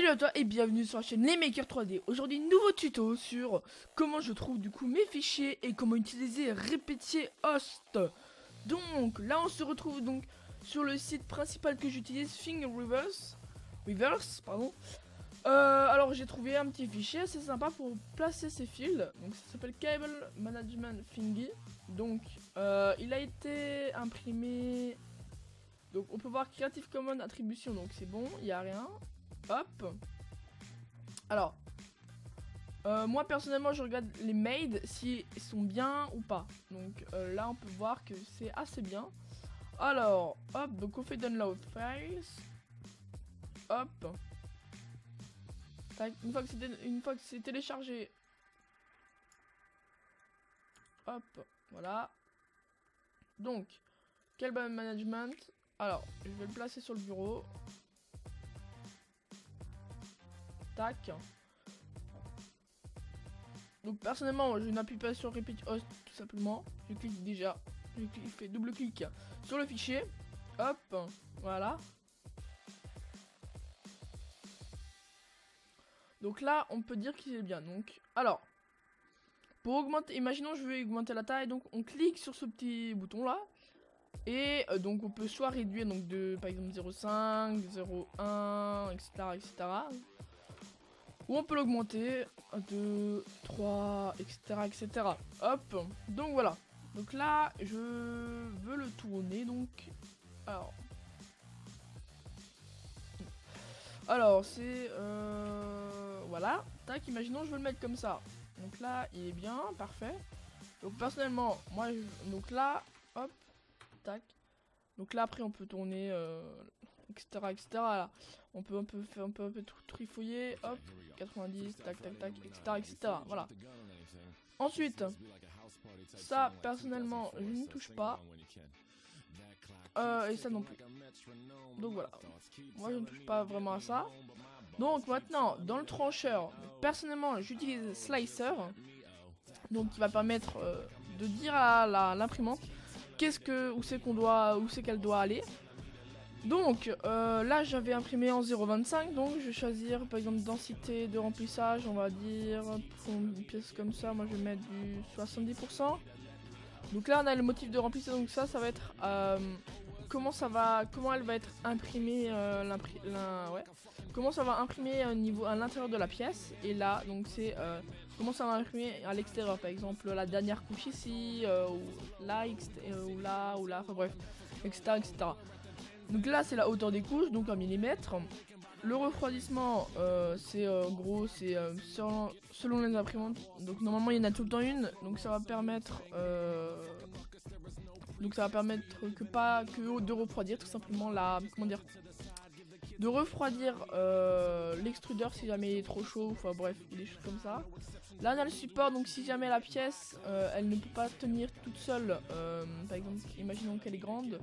Salut à toi et bienvenue sur la chaîne Les Makers 3D. Aujourd'hui, nouveau tuto sur comment je trouve du coup mes fichiers et comment utiliser répétier host. Donc là on se retrouve donc sur le site principal que j'utilise, Thingiverse. Pardon. Alors j'ai trouvé un petit fichier assez sympa pour placer ces fils. Donc ça s'appelle Cable Management Thingy. Donc il a été imprimé. Donc on peut voir Creative Commons attribution, donc c'est bon, il n'y a rien. Hop. Alors, moi personnellement je regarde les made si ils sont bien ou pas. Donc là on peut voir que c'est assez bien. Alors, hop, donc on fait download files. Hop. Tac, une fois que c'est téléchargé. Hop, voilà. Donc, Cable Management. Alors, je vais le placer sur le bureau. Tac. Donc personnellement je n'appuie pas sur repeat host tout simplement. Je clique déjà. Je fais double clic sur le fichier. Hop. Voilà. Donc là on peut dire qu'il est bien. Donc alors. Pour augmenter, imaginons je veux augmenter la taille. Donc on clique sur ce petit bouton là. Et donc on peut soit réduire donc de par exemple 0,5, 0,1, etc. etc. Ou on peut l'augmenter à 2, 3, etc., etc. Hop, donc voilà. Donc là, je veux le tourner, donc... Alors c'est... Voilà. Tac, imaginons, je veux le mettre comme ça. Donc là, il est bien, parfait. Donc personnellement, moi, donc là, hop, tac. Donc là, après, on peut tourner... etc., etc. Là. On peut un peu trifouiller, hop, 90, tac, tac, tac, etc., etc. Voilà. Ensuite, ça, personnellement, je ne touche pas. Et ça non plus. Donc voilà. Moi, je ne touche pas vraiment à ça. Donc maintenant, dans le trancheur, personnellement, j'utilise Slicer. Donc, qui va permettre de dire à l'imprimante où c'est qu'elle doit aller. Donc là j'avais imprimé en 0,25, donc je vais choisir par exemple densité de remplissage, on va dire pour une pièce comme ça, moi je vais mettre du 70%. Donc là on a le motif de remplissage, donc ça va être comment elle va être imprimée, comment ça va imprimer au niveau à l'intérieur de la pièce. Et là donc c'est comment ça va imprimer à l'extérieur, par exemple la dernière couche ici, ou là, enfin bref, etc., etc. Donc là c'est la hauteur des couches, donc en millimètres. Le refroidissement c'est gros, c'est selon les imprimantes. Donc normalement il y en a tout le temps une, donc ça va permettre de refroidir tout simplement de refroidir l'extrudeur si jamais il est trop chaud, enfin bref, des choses comme ça. Là on a le support, donc si jamais la pièce elle ne peut pas tenir toute seule, par exemple imaginons qu'elle est grande,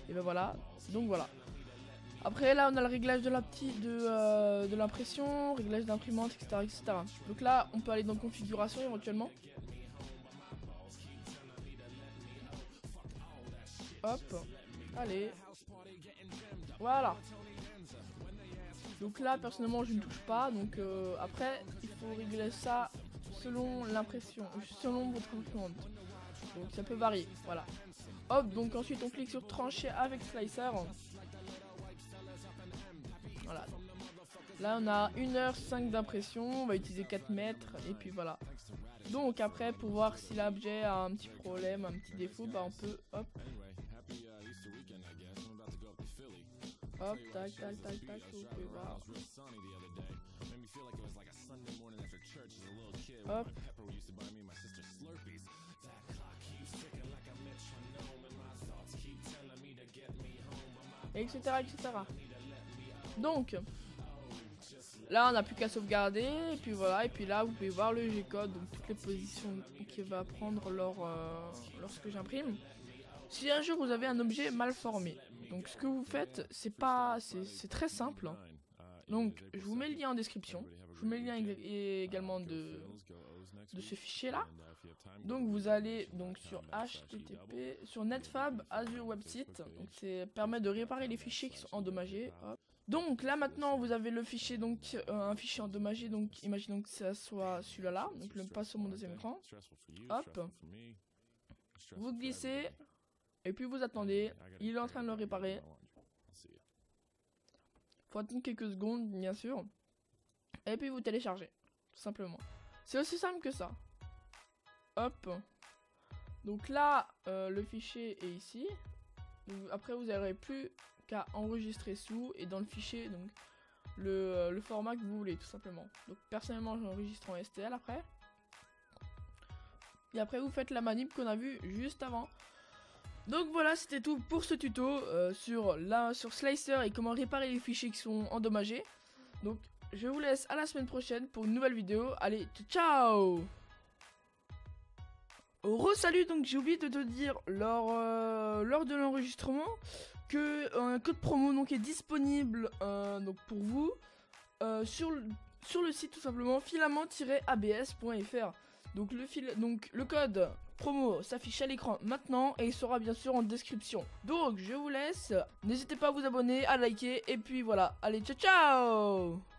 et ben voilà, donc voilà. Après là on a le réglage de l'impression, réglage d'imprimante, etc., etc. Donc là on peut aller dans configuration éventuellement. Hop, allez, voilà. Donc là personnellement je ne touche pas, donc après il faut régler ça selon l'impression, selon votre imprimante. Donc ça peut varier, voilà. Hop, donc ensuite on clique sur trancher avec Slicer. Voilà. Là on a 1h05 d'impression, on va utiliser 4 mètres et puis voilà. Donc après pour voir si l'objet a un petit problème, un petit défaut, bah on peut hop. Hop, tac, tac, tac, tac, vous pouvez voir. Hop. Etc., etc. Donc là on n'a plus qu'à sauvegarder et puis voilà, et puis là vous pouvez voir le G-code, donc toutes les positions qu'il va prendre lorsque j'imprime. Si un jour vous avez un objet mal formé, donc ce que vous faites c'est très simple. Donc je vous mets le lien en description, je vous mets le lien également de ce fichier là. Donc vous allez donc sur HTTP sur Netfab Azure Website, donc c'est permet de réparer les fichiers qui sont endommagés. Hop. Donc là maintenant vous avez le fichier, donc un fichier endommagé, donc imaginons que ça soit celui-là là, donc le pas sur mon deuxième écran. Hop, vous glissez et puis vous attendez, il est en train de le réparer. Faut attendre quelques secondes bien sûr. Et puis vous téléchargez, tout simplement. C'est aussi simple que ça. Hop. Donc là, le fichier est ici. Donc, après vous n'aurez plus qu'à enregistrer sous et dans le fichier donc le format que vous voulez tout simplement. Donc personnellement j'enregistre en STL après. Et après vous faites la manip qu'on a vu juste avant. Donc voilà, c'était tout pour ce tuto sur Slicer et comment réparer les fichiers qui sont endommagés. Donc je vous laisse à la semaine prochaine pour une nouvelle vidéo. Allez, ciao! Re-salut, donc j'ai oublié de te dire lors de l'enregistrement que un code promo donc est disponible donc pour vous sur le site tout simplement filament-abs.fr. Donc le code promo s'affiche à l'écran maintenant et il sera bien sûr en description. Donc je vous laisse, n'hésitez pas à vous abonner, à liker et puis voilà, allez ciao ciao!